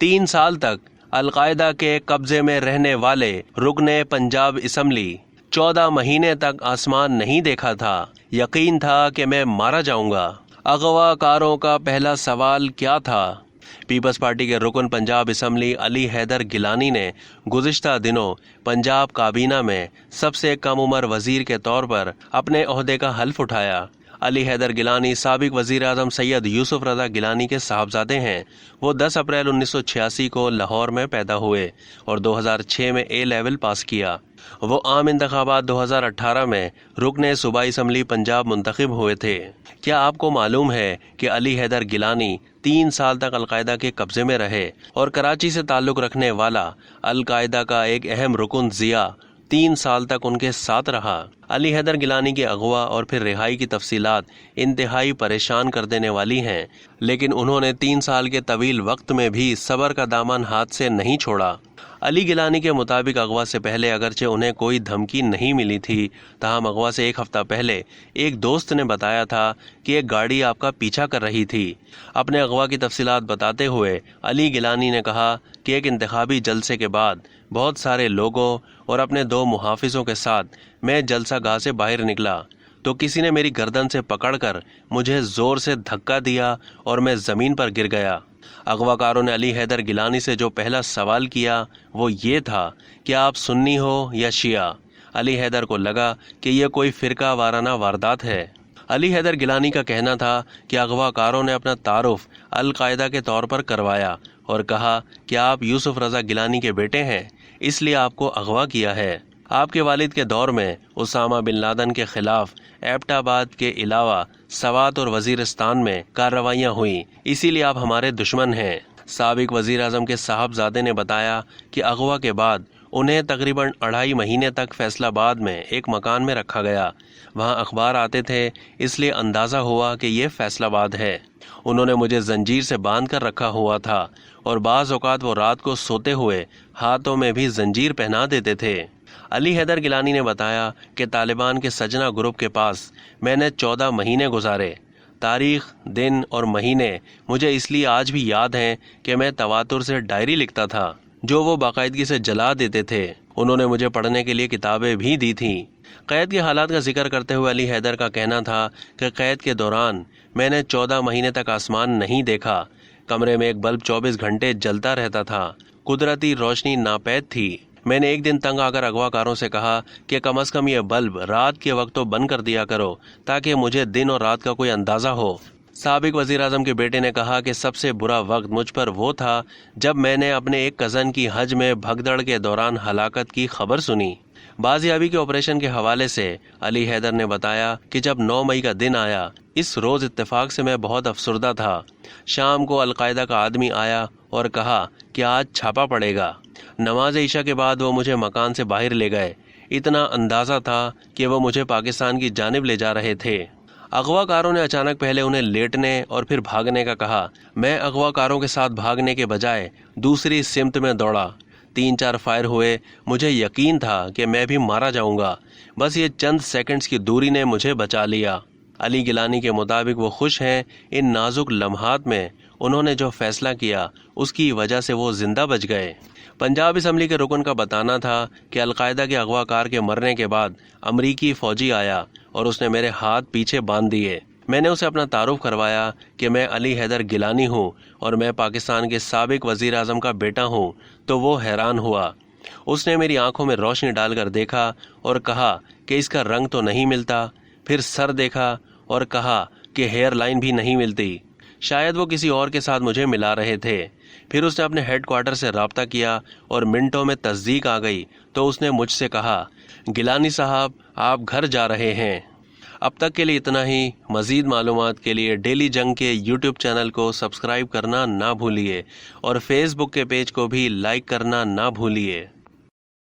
3 साल तक अलकायदा के कब्जे में रहने वाले रुकने पंजाब असम्बली, 14 महीने तक आसमान नहीं देखा था। यकीन था कि मैं मारा जाऊंगा। अगवाकारों का पहला सवाल क्या था? पीपल्स पार्टी के रुकन पंजाब असम्बली अली हैदर गिलानी ने गुज़िश्ता दिनों पंजाब काबीना में सबसे कम उम्र वजीर के तौर पर अपने ओहदे का हल्फ उठाया। अली हैदर गिलानी साबिक वज़ीर आज़म सैयद यूसुफ रज़ा गिलानी के साहबजादे हैं। वो 10 अप्रैल 1986 को लाहौर में पैदा हुए और 2006 में ए लेवल पास किया। वो आम इंतखाबात 2018 में रुकने सूबाई असम्बली पंजाब मुंतखब हुए थे। क्या आपको मालूम है कि अली हैदर गिलानी 3 साल तक अलकायदा के कब्जे में रहे और कराची से ताल्लुक़ रखने वाला अलकायदा का एक अहम रुकन ज़िया 3 साल तक उनके साथ रहा। अली हैदर गिलानी के अगवा और फिर रिहाई की तफसीलात इंतहाई परेशान कर देने वाली हैं, लेकिन उन्होंने 3 साल के तवील वक्त में भी सब्र का दामन हाथ से नहीं छोड़ा। अली गिलानी के मुताबिक अगवा से पहले अगरचे उन्हें कोई धमकी नहीं मिली थी, ताहम अगवा से 1 हफ्ता पहले एक दोस्त ने बताया था कि एक गाड़ी आपका पीछा कर रही थी। अपने अगवा की तफसीलात बताते हुए अली गिलानी ने कहा कि एक इंतखाबी जलसे के बाद बहुत सारे लोगों और अपने 2 मुहाफिजों के साथ मैं जलसा गाह से बाहर निकला तो किसी ने मेरी गर्दन से पकड़कर मुझे ज़ोर से धक्का दिया और मैं ज़मीन पर गिर गया। अगवाकारों ने अली हैदर गिलानी से जो पहला सवाल किया वो ये था कि आप सुन्नी हो या शिया। अली हैदर को लगा कि यह कोई फ़िरका वाराना वारदात है। अली हैदर गिलानी का कहना था कि अगवाकारों ने अपना तारुफ अलकायदा के तौर पर करवाया और कहा कि आप यूसुफ रज़ा गिलानी के बेटे हैं, इसलिए आपको अगवा किया है। आपके वालिद के दौर में उसामा बिन लादन के खिलाफ एबटाबाद के अलावा सवात और वजीरिस्तान में कार्रवाइयाँ हुई, इसीलिए आप हमारे दुश्मन हैं। साबिक वजीर आज़म के साहबजादे ने बताया कि अगवा के बाद उन्हें तकरीबन 2.5 महीने तक फैसलाबाद में एक मकान में रखा गया। वहाँ अखबार आते थे, इसलिए अंदाज़ा हुआ कि ये फैसलाबाद है। उन्होंने मुझे जंजीर से बांध कर रखा हुआ था और बाज़ औक़ात वो रात को सोते हुए हाथों में भी जंजीर पहना देते थे। अली हैदर गिलानी ने बताया कि तालिबान के सजना ग्रुप के पास मैंने 14 महीने गुजारे। तारीख, दिन और महीने मुझे इसलिए आज भी याद हैं कि मैं तवातुर से डायरी लिखता था जो वो बाकायदगी से जला देते थे। उन्होंने मुझे पढ़ने के लिए किताबें भी दी थीं। क़ैद के हालात का जिक्र करते हुए अली हैदर का कहना था कि क़ैद के दौरान मैंने 14 महीने तक आसमान नहीं देखा। कमरे में एक बल्ब 24 घंटे जलता रहता था। कुदरती रोशनी नापैद थी। मैंने एक दिन तंग आकर अगवाकारों से कहा कि कम से कम ये बल्ब रात के वक्त तो बंद कर दिया करो ताकि मुझे दिन और रात का कोई अंदाज़ा हो। साबिक वज़ीर आज़म के बेटे ने कहा कि सबसे बुरा वक्त मुझ पर वो था जब मैंने अपने एक कज़न की हज में भगदड़ के दौरान हलाकत की खबर सुनी। बाजियाबी के ऑपरेशन के हवाले से अली हैदर ने बताया कि जब 9 मई का दिन आया, इस रोज़ इत्तेफाक से मैं बहुत अफसरदा था। शाम को अलकायदा का आदमी आया और कहा कि आज छापा पड़ेगा। नमाज ईशा के बाद वो मुझे मकान से बाहर ले गए। इतना अंदाज़ा था कि वो मुझे पाकिस्तान की जानिब ले जा रहे थे। अगवाकारों ने अचानक पहले उन्हें लेटने और फिर भागने का कहा। मैं अगवाकारों के साथ भागने के बजाय दूसरी सिमत में दौड़ा। 3-4 फायर हुए। मुझे यकीन था कि मैं भी मारा जाऊंगा। बस ये चंद सेकंड्स की दूरी ने मुझे बचा लिया। अली गिलानी के मुताबिक वो खुश हैं। इन नाजुक लम्हात में उन्होंने जो फैसला किया उसकी वजह से वो जिंदा बच गए। पंजाब असम्बली के रुकन का बताना था कि अलकायदा के अगवाकार के मरने के बाद अमरीकी फ़ौजी आया और उसने मेरे हाथ पीछे बांध दिए। मैंने उसे अपना तारुफ करवाया कि मैं अली हैदर गिलानी हूँ और मैं पाकिस्तान के साबिक वज़ीर आज़म का बेटा हूँ, तो वो हैरान हुआ। उसने मेरी आंखों में रोशनी डालकर देखा और कहा कि इसका रंग तो नहीं मिलता। फिर सर देखा और कहा कि हेयर लाइन भी नहीं मिलती। शायद वो किसी और के साथ मुझे मिला रहे थे। फिर उसने अपने हेड क्वार्टर से रब्ता किया और मिनटों में तस्दीक आ गई तो उसने मुझसे कहा, गिलानी साहब आप घर जा रहे हैं। अब तक के लिए इतना ही। मज़ीद मालूमात के लिए डेली जंग के यूट्यूब चैनल को सब्सक्राइब करना ना भूलिए और फेसबुक के पेज को भी लाइक करना ना भूलिए।